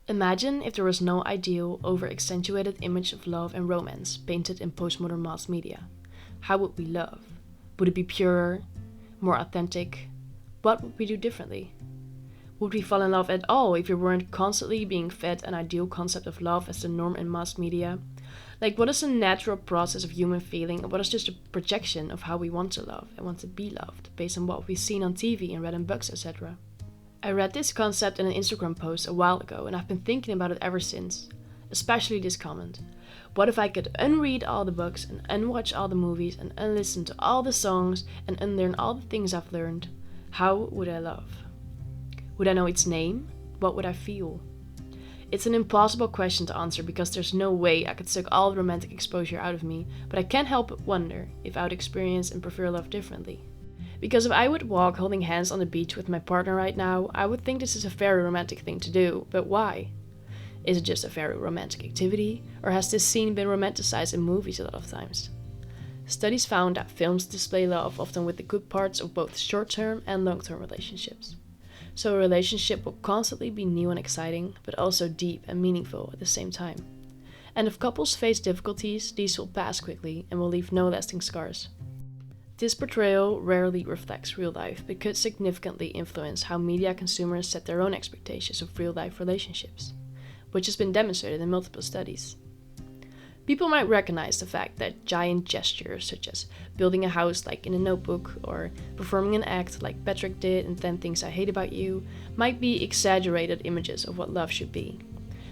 Imagine if there was no ideal, over-accentuated image of love and romance painted in postmodern mass media. How would we love? Would it be purer, more authentic? What would we do differently? Would we fall in love at all if we weren't constantly being fed an ideal concept of love as the norm in mass media? Like, what is a natural process of human feeling, and what is just a projection of how we want to love and want to be loved, based on what we've seen on TV and read in books, etc.? I read this concept in an Instagram post a while ago, and I've been thinking about it ever since. Especially this comment. What if I could unread all the books and unwatch all the movies and unlisten to all the songs and unlearn all the things I've learned? How would I love? Would I know its name? What would I feel? It's an impossible question to answer because there's no way I could suck all the romantic exposure out of me, but I can't help but wonder if I would experience and prefer love differently. Because if I would walk holding hands on the beach with my partner right now, I would think this is a very romantic thing to do, but why? Is it just a very romantic activity, or has this scene been romanticized in movies a lot of times? Studies found that films display love often with the good parts of both short-term and long-term relationships. So a relationship will constantly be new and exciting, but also deep and meaningful at the same time. And if couples face difficulties, these will pass quickly and will leave no lasting scars. This portrayal rarely reflects real life, but could significantly influence how media consumers set their own expectations of real-life relationships, which has been demonstrated in multiple studies. People might recognize the fact that giant gestures such as building a house like in a notebook or performing an act like Patrick did in 10 Things I Hate About You might be exaggerated images of what love should be.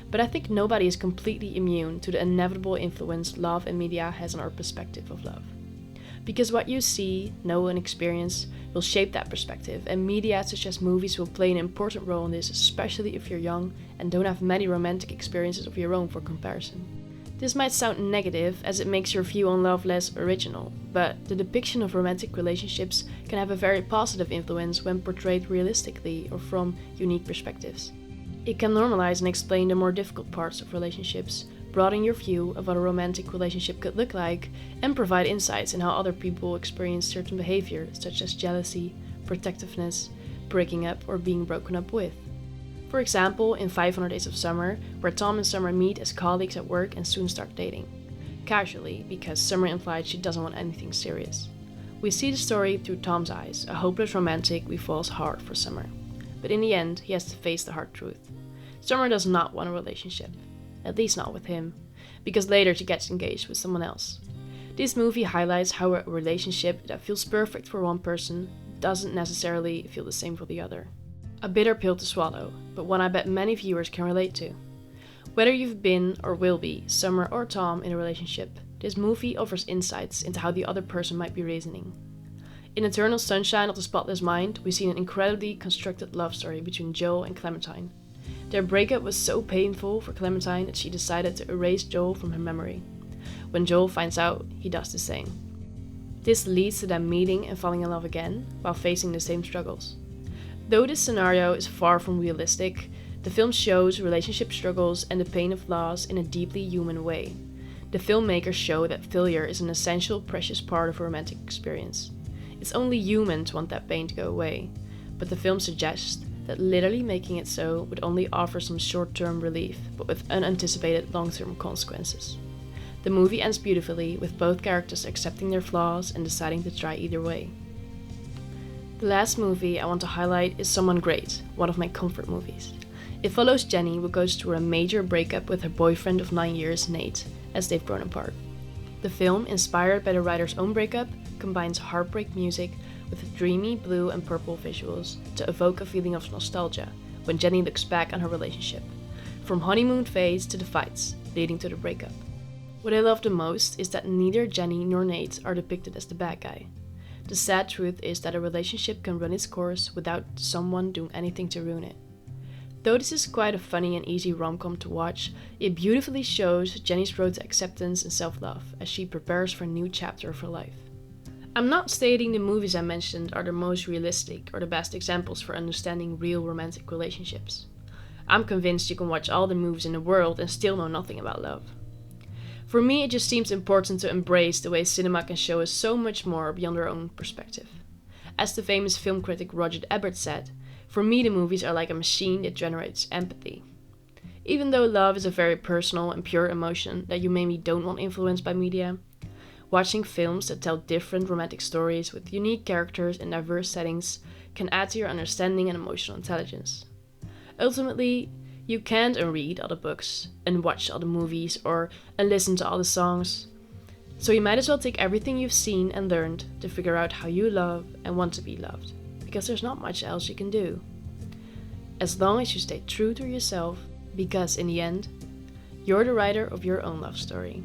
But I think nobody is completely immune to the inevitable influence love and media has on our perspective of love. Because what you see, know and experience will shape that perspective, and media such as movies will play an important role in this, especially if you're young and don't have many romantic experiences of your own for comparison. This might sound negative as it makes your view on love less original, but the depiction of romantic relationships can have a very positive influence when portrayed realistically or from unique perspectives. It can normalize and explain the more difficult parts of relationships, broaden your view of what a romantic relationship could look like, and provide insights in how other people experience certain behavior such as jealousy, protectiveness, breaking up or being broken up with. For example, in 500 Days of Summer, where Tom and Summer meet as colleagues at work and soon start dating. Casually, because Summer implied she doesn't want anything serious. We see the story through Tom's eyes, a hopeless romantic who falls hard for Summer. But in the end, he has to face the hard truth. Summer does not want a relationship. At least not with him. Because later she gets engaged with someone else. This movie highlights how a relationship that feels perfect for one person doesn't necessarily feel the same for the other. A bitter pill to swallow, but one I bet many viewers can relate to. Whether you've been or will be Summer or Tom in a relationship, this movie offers insights into how the other person might be reasoning. In Eternal Sunshine of the Spotless Mind, we see an incredibly constructed love story between Joel and Clementine. Their breakup was so painful for Clementine that she decided to erase Joel from her memory. When Joel finds out, he does the same. This leads to them meeting and falling in love again, while facing the same struggles. Though this scenario is far from realistic, the film shows relationship struggles and the pain of loss in a deeply human way. The filmmakers show that failure is an essential, precious part of a romantic experience. It's only human to want that pain to go away, but the film suggests that literally making it so would only offer some short-term relief, but with unanticipated long-term consequences. The movie ends beautifully, with both characters accepting their flaws and deciding to try either way. The last movie I want to highlight is Someone Great, one of my comfort movies. It follows Jenny, who goes through a major breakup with her boyfriend of 9 years, Nate, as they've grown apart. The film, inspired by the writer's own breakup, combines heartbreak music with dreamy blue and purple visuals to evoke a feeling of nostalgia when Jenny looks back on her relationship, from honeymoon phase to the fights leading to the breakup. What I love the most is that neither Jenny nor Nate are depicted as the bad guy. The sad truth is that a relationship can run its course without someone doing anything to ruin it. Though this is quite a funny and easy rom-com to watch, it beautifully shows Jenny's road to acceptance and self-love as she prepares for a new chapter of her life. I'm not stating the movies I mentioned are the most realistic or the best examples for understanding real romantic relationships. I'm convinced you can watch all the movies in the world and still know nothing about love. For me, it just seems important to embrace the way cinema can show us so much more beyond our own perspective. As the famous film critic Roger Ebert said, "For me the movies are like a machine that generates empathy." Even though love is a very personal and pure emotion that you maybe don't want influenced by media, watching films that tell different romantic stories with unique characters in diverse settings can add to your understanding and emotional intelligence. Ultimately, you can't read all the books and watch all the movies and listen to all the songs. So you might as well take everything you've seen and learned to figure out how you love and want to be loved, because there's not much else you can do. As long as you stay true to yourself, because in the end, you're the writer of your own love story.